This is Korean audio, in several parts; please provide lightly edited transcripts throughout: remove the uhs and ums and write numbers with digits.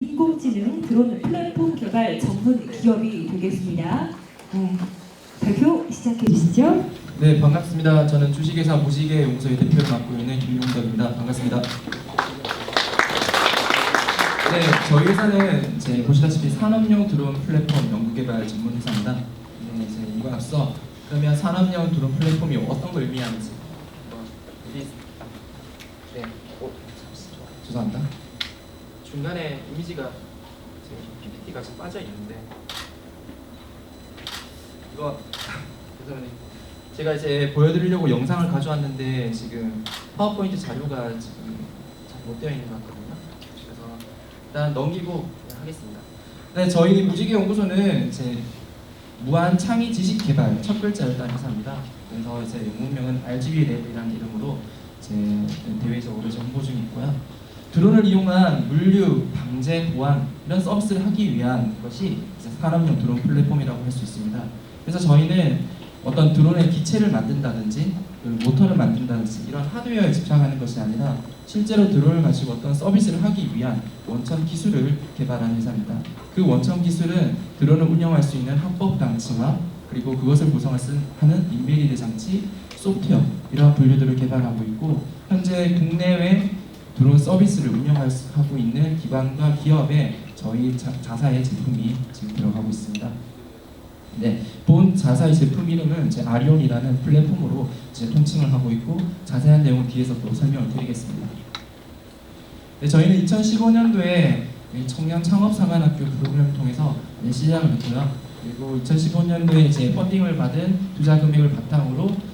인공지능 드론 플랫폼 개발 전문 기업이 되겠습니다. 발표 시작해 주시죠. 네, 반갑습니다. 저는 주식회사 무지개 연구소의 대표를 맡고 있는 김용덕입니다. 반갑습니다. 네, 저희 회사는 이제 보시다시피 산업용 드론 플랫폼 연구개발 전문 회사입니다. 네, 이제 이거 앞서 그러면 산업용 드론 플랫폼이 어떤 걸 의미하는지 네, 죄송합니다. 중간에 이미지가 지금 PPT가 지금 빠져 있는데 이거 죄송합니다. 제가 이제 보여드리려고 영상을 가져왔는데 지금 파워포인트 자료가 지금 잘 못 되어 있는 것 같거든요. 그래서 일단 넘기고 하겠습니다. 네, 저희 무지개 연구소는 이제 무한 창의 지식 개발 첫 글자를 딴 회사입니다. 그래서 이제 영문명은 RGB 랩이라는 이름으로 이제 대회에서 오래 홍보 중에 있고요. 드론을 이용한 물류, 방제, 보안 이런 서비스를 하기 위한 것이 이제 산업용 드론 플랫폼이라고 할 수 있습니다. 그래서 저희는 어떤 드론의 기체를 만든다든지 모터를 만든다든지 이런 하드웨어에 집착하는 것이 아니라 실제로 드론을 가지고 어떤 서비스를 하기 위한 원천 기술을 개발한 회사입니다. 그 원천 기술은 드론을 운영할 수 있는 합법 장치와 그리고 그것을 구성하는 인베디드 장치, 소프트웨어 이러한 분류들을 개발하고 있고 현재 국내외 드론 서비스를 운영하고 있는 기관과 기업에 저희 자사의 제품이 지금 들어가고 있습니다. 네, 본 자사의 제품 이름은 제 아리온이라는 플랫폼으로 이제 통칭을 하고 있고 자세한 내용은 뒤에서 또 설명을 드리겠습니다. 네, 저희는 2015년도에 청년 창업상한학교 프로그램을 통해서 시작을 했고요. 그리고 2015년도에 이제 펀딩을 받은 투자 금액을 바탕으로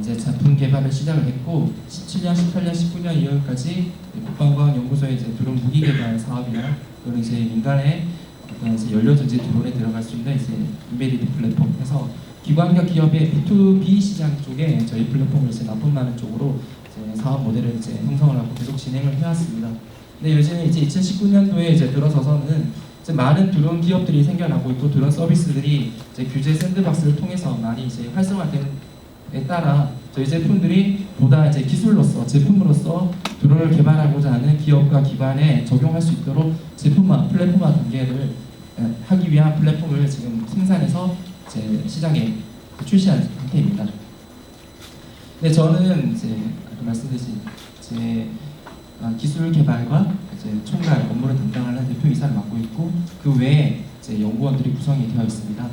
이제 제품 개발을 시작을 했고 17년, 18년, 19년 2월까지 국방과학연구소의 이제 드론 무기 개발 사업이나 또는 이제 민간의 어떤 이제 연료 전지 드론에 들어갈 수 있는 이제 인베디드 플랫폼 해서 기관과 기업의 B2B 시장 쪽에 저희 플랫폼을 이제 납품하는 쪽으로 이제 사업 모델을 이제 형성을 하고 계속 진행을 해왔습니다. 근데 요즘에 이제 2019년도에 이제 들어서서는 이제 많은 드론 기업들이 생겨나고 있고 드론 서비스들이 이제 규제 샌드박스를 통해서 많이 이제 활성화되는 에 따라 저희 제품들이 보다 이제 기술로서 제품으로서 드론을 개발하고자 하는 기업과 기관에 적용할 수 있도록 제품화, 플랫폼화 단계를 하기 위한 플랫폼을 지금 생산해서 이제 시장에 출시한 상태입니다. 네, 저는 이제 아까 말씀드린 제 기술 개발과 이제 총괄 업무를 담당하는 대표이사를 맡고 있고 그 외에 이제 연구원들이 구성이 되어 있습니다.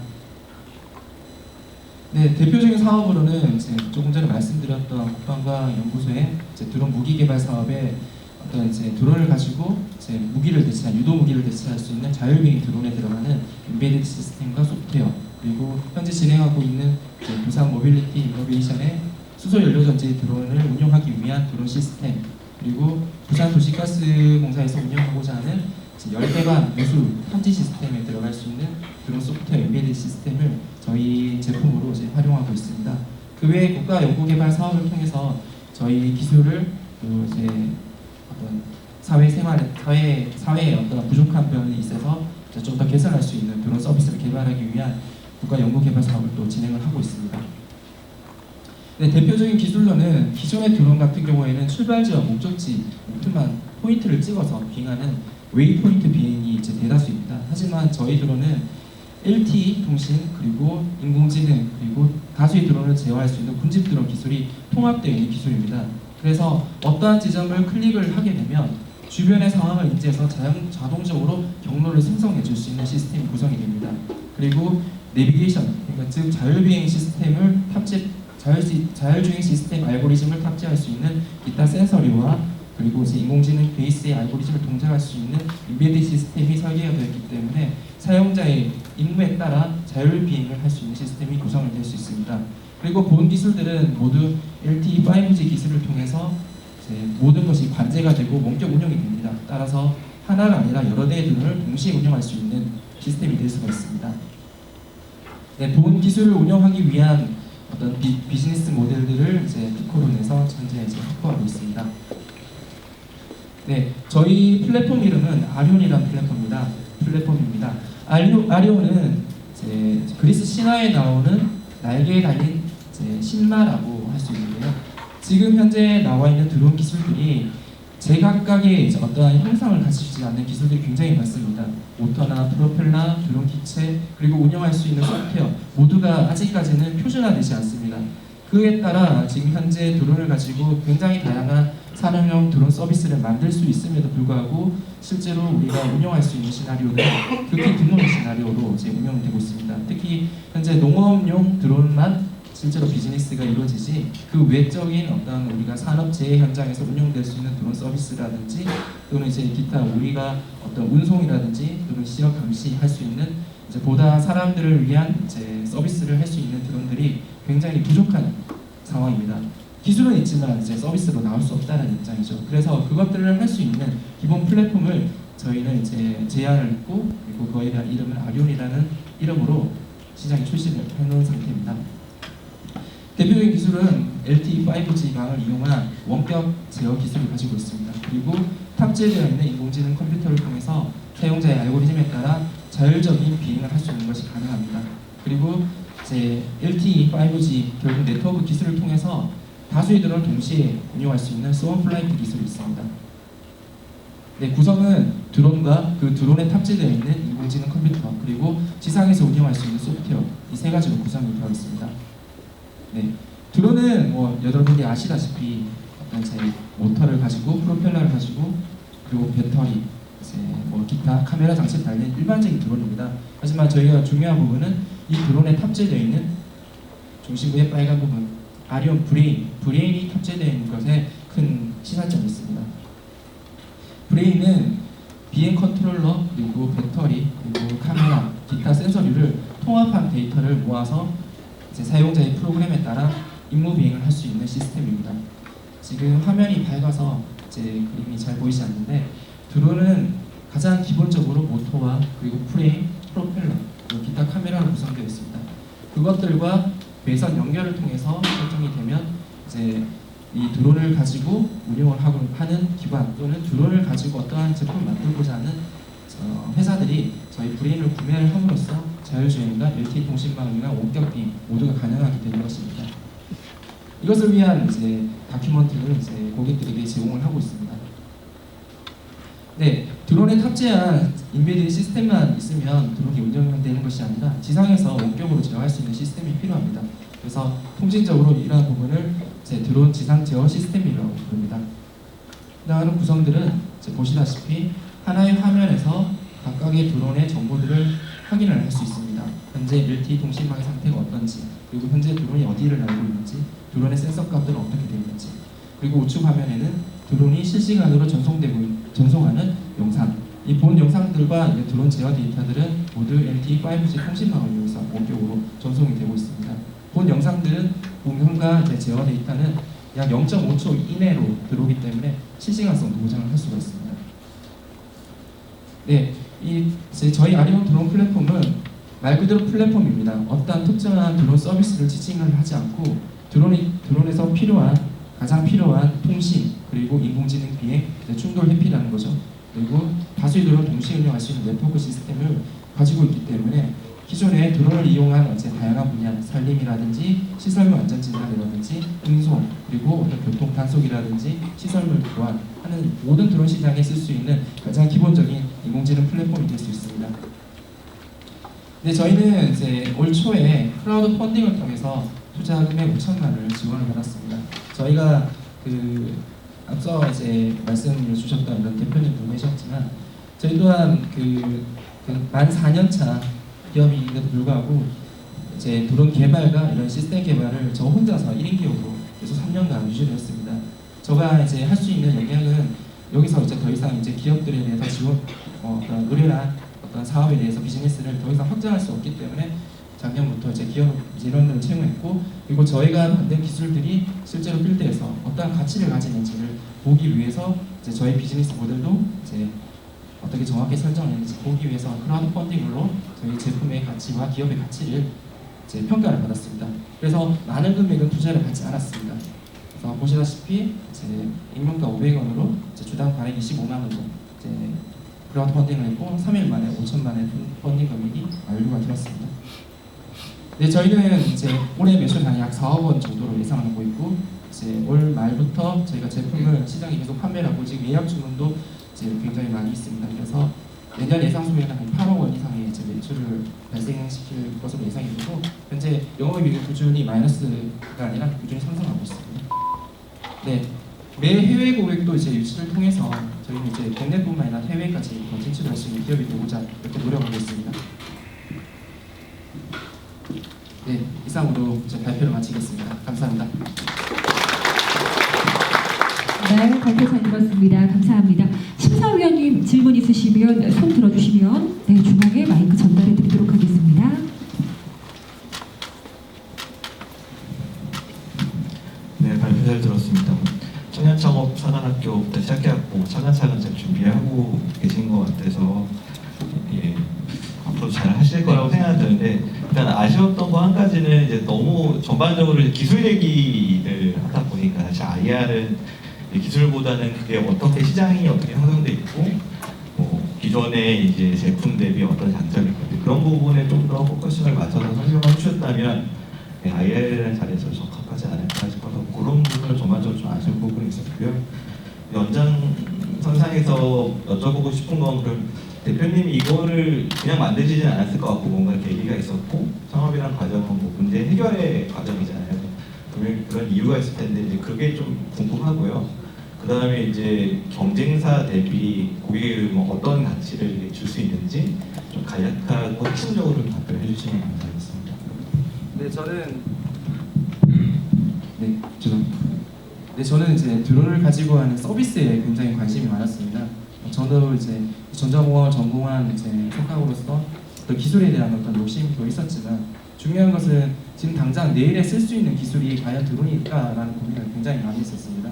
네, 대표적인 사업으로는 이제 조금 전에 말씀드렸던 국방과학연구소의 이제 드론 무기 개발 사업에 어떤 이제 드론을 가지고 이제 무기를 대체한 유도 무기를 대체할 수 있는 자율비행 드론에 들어가는 인베디드 시스템과 소프트웨어 그리고 현재 진행하고 있는 부산 모빌리티 이노베이션의 수소 연료 전지 드론을 운용하기 위한 드론 시스템 그리고 부산 도시가스공사에서 운영하고자 하는 열대반 배수 탐지 시스템에 들어갈 수 있는 드론 소프트웨어 인베디드 시스템을 저희 제품으로 이제 활용하고 있습니다. 그 외에 국가 연구개발 사업을 통해서 저희 기술을 이제 어떤 사회에 어떤 부족한 면이 있어서 좀 더 개선할 수 있는 드론 서비스를 개발하기 위한 국가 연구개발 사업을 또 진행을 하고 있습니다. 네, 대표적인 기술로는 기존의 드론 같은 경우에는 출발지와 목적지 모두만 포인트를 찍어서 비행하는 웨이포인트 비행이 이제 대다수입니다. 하지만 저희 드론은 LTE 통신 그리고 인공지능 그리고 다수의 드론을 제어할 수 있는 군집 드론 기술이 통합되어 있는 기술입니다. 그래서 어떠한 지점을 클릭을 하게 되면 주변의 상황을 인지해서 자동적으로 경로를 생성해 줄 수 있는 시스템이 구성이 됩니다. 그리고 내비게이션, 그러니까 즉 자율비행 시스템을 자율주행 시스템 알고리즘을 탑재할 수 있는 기타 센서리와 그리고 이제 인공지능 베이스의 알고리즘을 동작할 수 있는 인베디드 시스템이 설계가 되어 있기 때문에 사용자의 임무에 따라 자율비행을 할 수 있는 시스템이 구성이 될 수 있습니다. 그리고 본 기술들은 모두 LTE 5G 기술을 통해서 이제 모든 것이 관제가 되고 원격 운영이 됩니다. 따라서 하나가 아니라 여러 대의 드론을 동시에 운영할 수 있는 시스템이 될 수가 있습니다. 네, 본 기술을 운영하기 위한 어떤 비즈니스 모델들을 이제 특허로 내서 현재 이제 확보하고 있습니다. 네, 저희 플랫폼 이름은 아리온이라는 플랫폼입니다. 아리온은 이제 그리스 신화에 나오는 날개에 달린 신마라고 할 수 있는데요. 지금 현재 나와 있는 드론 기술들이 제각각의 이제 어떠한 형상을 가지지 않는 기술들이 굉장히 많습니다. 모터나 프로펠러, 드론 기체, 그리고 운영할 수 있는 소프트웨어 모두가 아직까지는 표준화되지 않습니다. 그에 따라 지금 현재 드론을 가지고 굉장히 다양한 산업용 드론 서비스를 만들 수 있음에도 불구하고 실제로 우리가 운영할 수 있는 시나리오는 극히 드문 시나리오로 이제 운영되고 있습니다. 특히 현재 농업용 드론만 실제로 비즈니스가 이루어지지 그 외적인 어떤 우리가 산업재해 현장에서 운영될 수 있는 드론 서비스라든지 또는 이제 기타 우리가 어떤 운송이라든지 또는 지역 감시할 수 있는 이제 보다 사람들을 위한 이제 서비스를 할 수 있는 드론들이 굉장히 부족한 상황입니다. 기술은 있지만 이제 서비스로 나올 수 없다는 입장이죠. 그래서 그것들을 할 수 있는 기본 플랫폼을 저희는 이제 제안을 했고 그리고 그거에 대한 이름은 아리온이라는 이름으로 시장에 출시를 해놓은 상태입니다. 대표적인 기술은 LTE 5G망을 이용한 원격 제어 기술을 가지고 있습니다. 그리고 탑재되어 있는 인공지능 컴퓨터를 통해서 사용자의 알고리즘에 따라 자율적인 비행을 할 수 있는 것이 가능합니다. 그리고 이제 LTE 5G 결국 네트워크 기술을 통해서 다수의 드론을 동시에 운용할 수 있는 스원 플라이트 기술이 있습니다. 네, 구성은 드론과 그 드론에 탑재되어 있는 인공지능 컴퓨터 그리고 지상에서 운영할 수 있는 소프트웨어 이 세 가지로 구성이 되어 있습니다. 네, 드론은 뭐 여러분들이 아시다시피 어떤 제 모터를 가지고 프로펠러를 가지고 그리고 배터리, 이제 뭐 기타 카메라 장치를 달린 일반적인 드론입니다. 하지만 저희가 중요한 부분은 이 드론에 탑재되어 있는 중심부의 빨간 부분 아리온 브레인이 탑재되어 있는 것에 큰 시사점이 있습니다. 브레인은 비행 컨트롤러 그리고 배터리 그리고 카메라 기타 센서류를 통합한 데이터를 모아서 이제 사용자의 프로그램에 따라 임무 비행을 할 수 있는 시스템입니다. 지금 화면이 밝아서 이제 그림이 잘 보이지 않는데 드론은 가장 기본적으로 모터와 그리고 프레임, 프로펠러, 그리고 기타 카메라로 구성되어 있습니다. 그것들과 배선 연결을 통해서 설정이 되면 이제 이 드론을 가지고 운영을 하는 기관 또는 드론을 가지고 어떠한 제품을 만들고자 하는 회사들이 저희 브레인을 구매를 함으로써 자율주행과 LTE 통신망을 위한 원격 비행 모두가 가능하게 되는 것입니다. 이것을 위한 이제 다큐멘터리를 이제 고객들에게 제공을 하고 있습니다. 네, 드론에 탑재한 인베디드 시스템만 있으면 드론이 운영되는 것이 아니라 지상에서 원격으로 제어할 수 있는 시스템이 필요합니다. 그래서 통신적으로 이러한 부분을 제 드론 지상 제어 시스템이라고 부릅니다. 다른 구성들은 이제 보시다시피 하나의 화면에서 각각의 드론의 정보들을 확인을 할 수 있습니다. 현재 LTE 통신망의 상태가 어떤지, 그리고 현재 드론이 어디를 날고 있는지, 드론의 센서 값들은 어떻게 되어 있는지, 그리고 우측 화면에는 드론이 실시간으로 전송하는 영상, 이 본 영상들과 드론 제어 데이터들은 모두 LTE 5G 통신망을 이용해서 원격으로 전송이 되고 있습니다. 본 영상들은 공간과 제어 데이터는 약 0.5초 이내로 들어오기 때문에 실시간성도 보장을 할 수가 있습니다. 네, 저희 아리온 드론 플랫폼은 말 그대로 플랫폼입니다. 어떠한 특정한 드론 서비스를 지칭을 하지 않고 드론에서 가장 필요한 통신 그리고 인공지능 비행, 충돌 회피라는 거죠. 그리고 다수의 드론을 동시에 운영할 수 있는 네트워크 시스템을 가지고 있기 때문에 기존의 드론을 이용한 다양한 분야, 산림이라든지 시설물 안전진단이라든지 운송, 그리고 어떤 교통 단속이라든지 시설물 보안하는 모든 드론 시장에 쓸 수 있는 가장 기본적인 인공지능 플랫폼이 될 수 있습니다. 네, 저희는 이제 올 초에 크라우드 펀딩을 통해서 투자 금액 5천만 원을 지원을 받았습니다. 저희가 앞서 이제 말씀을 주셨던 이런 대표님도 계셨지만 저희 또한 만 4년차 기업인데도 불구하고 이제 드론 개발과 이런 시스템 개발을 저 혼자서 1인 기업으로 계속 3년간 유지를 했습니다. 제가 이제 할 수 있는 영향은 여기서 이제 더 이상 이제 기업들에 대해서 지원, 어떤 의뢰나 어떤 사업에 대해서 비즈니스를 더 이상 확장할 수 없기 때문에 작년부터 이제 기업 인원들을 채용했고, 그리고 저희가 만든 기술들이 실제로 필드에서 어떠한 가치를 가지는지를 보기 위해서 이제 저희 비즈니스 모델도 이제 어떻게 정확히 설정했는지 보기 위해서 크라우드 펀딩으로 저희 제품의 가치와 기업의 가치를 이제 평가를 받았습니다. 그래서 많은 금액은 투자를 받지 않았습니다. 그래서 보시다시피 이제 임명가 500원으로 주당 발행 25만 원으로 이제 크라우드 펀딩을 했고 3일 만에 5천만 원의 펀딩 금액이 완료가 되었습니다. 네, 저희는 이제 올해 매출이 약 4억 원 정도로 예상하고 있고, 이제 올 말부터 저희가 제품을 시장에 계속 판매를 하고 지금 예약 주문도 이제 굉장히 많이 있습니다. 그래서 내년 예상 수매는 한 8억 원 이상의 이제 매출을 발생시킬 것으로 예상이 되고, 현재 영업이익은 꾸준히 마이너스가 아니라 꾸준히 상승하고 있습니다. 네, 매 해외 고객도 이제 유치를 통해서 저희는 이제 국내뿐만 아니라 해외까지 더 진출할 수 있는 기업이 되고자 이렇게 노력하고 있습니다. 네, 이상으로 제 발표를 마치겠습니다. 감사합니다. 네, 발표 잘 들었습니다. 감사합니다. 심사위원님 질문 있으시면 손 들어주시면 네, 중앙에 마이크 전달해 드리도록 하겠습니다. 네, 발표 잘 들었습니다. 청년창업 사관학교부터 시작해갖고 차근차근 잘 준비하고 계신 것 같아서 예, 앞으로 잘 하실 거라고 생각이 드는데, 일단 아쉬웠던 거 한 가지는 이제 너무 전반적으로 기술 얘기를 하다 보니까 사실 IR은 기술보다는 그게 어떻게 시장이 어떻게 형성돼 있고 뭐 기존의 이제 제품 대비 어떤 장점이 있고 그런 부분에 좀 더 포커싱을 맞춰서 설명을 주셨다면 IR이라는 자리에서 적합하지 않을까 싶어서 그런 부분을 전반적으로 좀 아쉬운 부분이 있었고요. 연장선상에서 여쭤보고 싶은 건 그럼 대표님이 이거를 그냥 만드시진 않았을 것 같고 뭔가 계기가 있었고 창업이란 과정은 뭐 문제 해결의 과정이잖아요. 분명히 그런 이유가 있을 텐데 이제 그게 좀 궁금하고요. 그 다음에 이제 경쟁사 대비 고객을 뭐 어떤 가치를 줄 수 있는지 좀 간략하고 핵심적으로 답변해 주시면 감사하겠습니다. 네, 죄송합니다. 네, 저는 이제 드론을 가지고 하는 서비스에 굉장히 관심이 많았습니다. 저도 이제 전자공학을 전공한 이제 석학으로서 어떤 기술에 대한 어떤 욕심도 있었지만 중요한 것은 지금 당장 내일에 쓸 수 있는 기술이 과연 드론일까라는 고민을 굉장히 많이 했었습니다.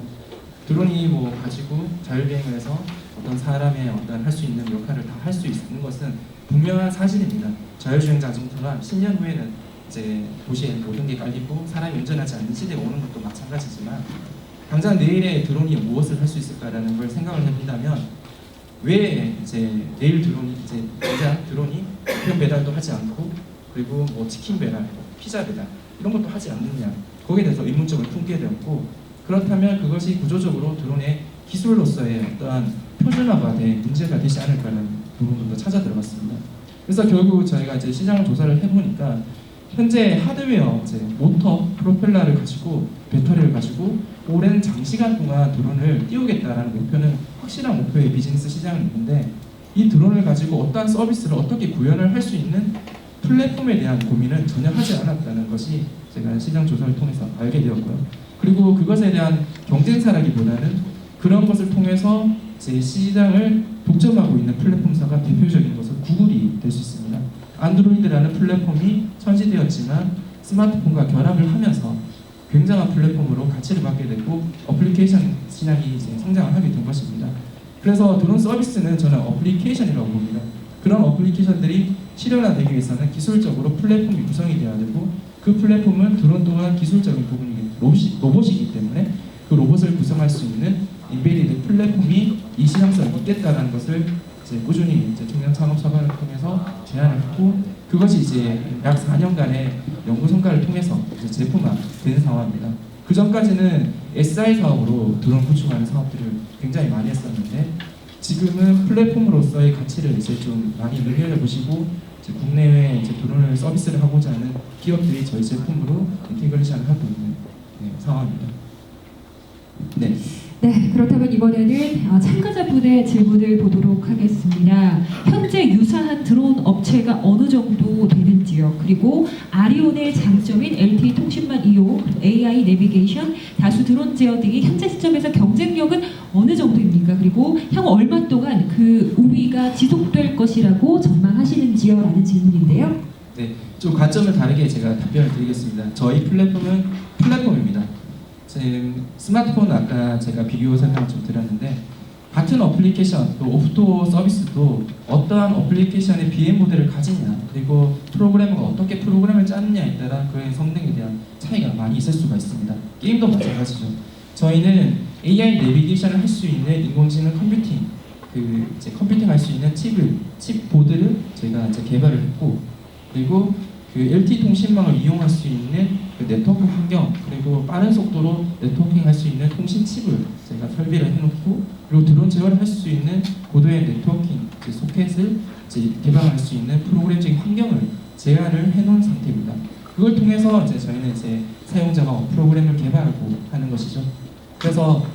드론이 뭐 가지고 자율비행을 해서 어떤 사람의 어떤 할 수 있는 역할을 다 할 수 있는 것은 분명한 사실입니다. 자율주행 자동차가 10년 후에는 이제 도시에 모든 게 깔리고 사람이 운전하지 않는 시대가 오는 것도 마찬가지지만 당장 내일에 드론이 무엇을 할 수 있을까라는 걸 생각을 해본다면 왜 이제 내일 드론이 이제 당장 드론이 우편 배달도 하지 않고 그리고 뭐 치킨 배달, 피자 배달 이런 것도 하지 않느냐 거기에 대해서 의문점을 품게 되었고 그렇다면 그것이 구조적으로 드론의 기술로서의 어떠한 표준화가 된 문제가 되지 않을까라는 부분도 찾아 들어갔습니다. 그래서 결국 저희가 이제 시장을 조사를 해보니까 현재 하드웨어, 이제 모터, 프로펠러를 가지고 배터리를 가지고 오랜 장시간 동안 드론을 띄우겠다라는 목표는 확실한 목표의 비즈니스 시장이 있는데 이 드론을 가지고 어떠한 서비스를 어떻게 구현을 할 수 있는 플랫폼에 대한 고민은 전혀 하지 않았다는 것이 제가 시장 조사를 통해서 알게 되었고요. 그리고 그것에 대한 경쟁사라기보다는 그런 것을 통해서 제 시장을 독점하고 있는 플랫폼사가 대표적인 것은 구글이 될 수 있습니다. 안드로이드라는 플랫폼이 선시되었지만 스마트폰과 결합을 하면서 굉장한 플랫폼으로 가치를 받게 되고 어플리케이션 시장이 이제 성장을 하게 된 것입니다. 그래서 드론 서비스는 저는 어플리케이션이라고 봅니다. 그런 어플리케이션들이 실현화되기 위해서는 기술적으로 플랫폼이 구성이 되어야 되고 그 플랫폼은 드론 또한 기술적인 부분이 로봇이기 때문에 그 로봇을 구성할 수 있는 인베디드 플랫폼이 이 시장성이 있겠다는 것을 이제 꾸준히 이제 청년 창업 사관을 통해서 제안을 했고 그것이 이제 약 4년간의 연구 성과를 통해서 이제 제품화된 상황입니다. 그 전까지는 SI 사업으로 드론 구축하는 사업들을 굉장히 많이 했었는데 지금은 플랫폼으로서의 가치를 이제 좀 많이 늘려 보시고 이제 국내외 이제 드론을 서비스를 하고자 하는 기업들이 저희 제품으로 인테그레이션을 하고 있는 상황입니다. 네. 네, 그렇다면 이번에는 참가자분의 질문을 보도록 하겠습니다. 현재 유사한 드론 업체가 어느 정도 되는지요? 그리고 아리온의 장점인 LTE 통신망 이용, AI 내비게이션, 다수 드론 제어 등이 현재 시점에서 경쟁력은 어느 정도입니까? 그리고 향후 얼마 동안 그 우위가 지속될 것이라고 전망하시는지요? 라는 질문인데요. 네, 좀 관점을 다르게 제가 답변을 드리겠습니다. 저희 플랫폼은 플랫폼입니다. 지금 스마트폰 아까 제가 비교 설명을 좀 드렸는데 같은 어플리케이션 또 오프토 서비스도 어떠한 어플리케이션의 BM 모델을 가지냐 그리고 프로그래머가 어떻게 프로그램을 짜느냐에 따라 그의 성능에 대한 차이가 많이 있을 수가 있습니다. 게임도 마찬가지죠. 저희는 AI 내비게이션을 할 수 있는 인공지능 컴퓨팅 그 이제 컴퓨팅 할 수 있는 칩 보드를 저희가 이제 개발을 했고 그리고 그 LTE 통신망을 이용할 수 있는 그 네트워크 환경, 그리고 빠른 속도로 네트워킹할 수 있는 통신 칩을 제가 설비를 해놓고, 그리고 드론 제어를 할 수 있는 고도의 네트워킹 소켓을 이제 개방할 수 있는 프로그램적인 환경을 제안을 해놓은 상태입니다. 그걸 통해서 이제 저희는 이제 사용자가 프로그램을 개발하고 하는 것이죠. 그래서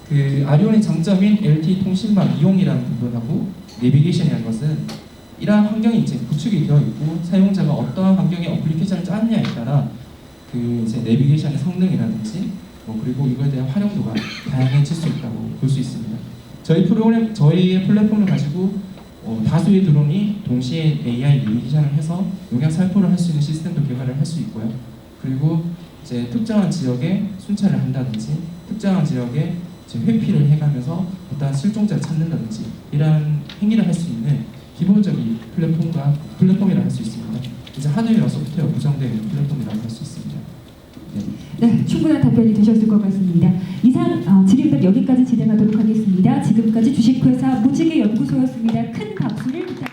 그 아리온의 장점인 LTE 통신망 이용이라는 부분하고 내비게이션이라는 것은 이러한 환경이 이제 구축이 되어 있고, 사용자가 어떠한 환경에 어플리케이션을 짜느냐에 따라 그 이제 내비게이션의 성능이라든지 그리고 이거에 대한 활용도가 다양해질 수 있다고 볼 수 있습니다. 저희의 플랫폼을 가지고 다수의 드론이 동시에 AI 내비게이션을 해서 용량 살포를 할 수 있는 시스템도 개발을 할 수 있고요. 그리고 이제 특정한 지역에 순찰을 한다든지, 특정한 지역에 이제 회피를 해가면서 어떠한 실종자를 찾는다든지 이러한 행위를 할 수 있는 기본적인 플랫폼이라고 할 수 있습니다. 이제 하드웨어와 소프트웨어 구성되어 있는 플랫폼이라고 할 수 있습니다. 네, 충분한 답변이 되셨을 것 같습니다. 이상 질의응답 여기까지 진행하도록 하겠습니다. 지금까지 주식회사 무지개 연구소였습니다. 큰 박수를 부탁드립니다.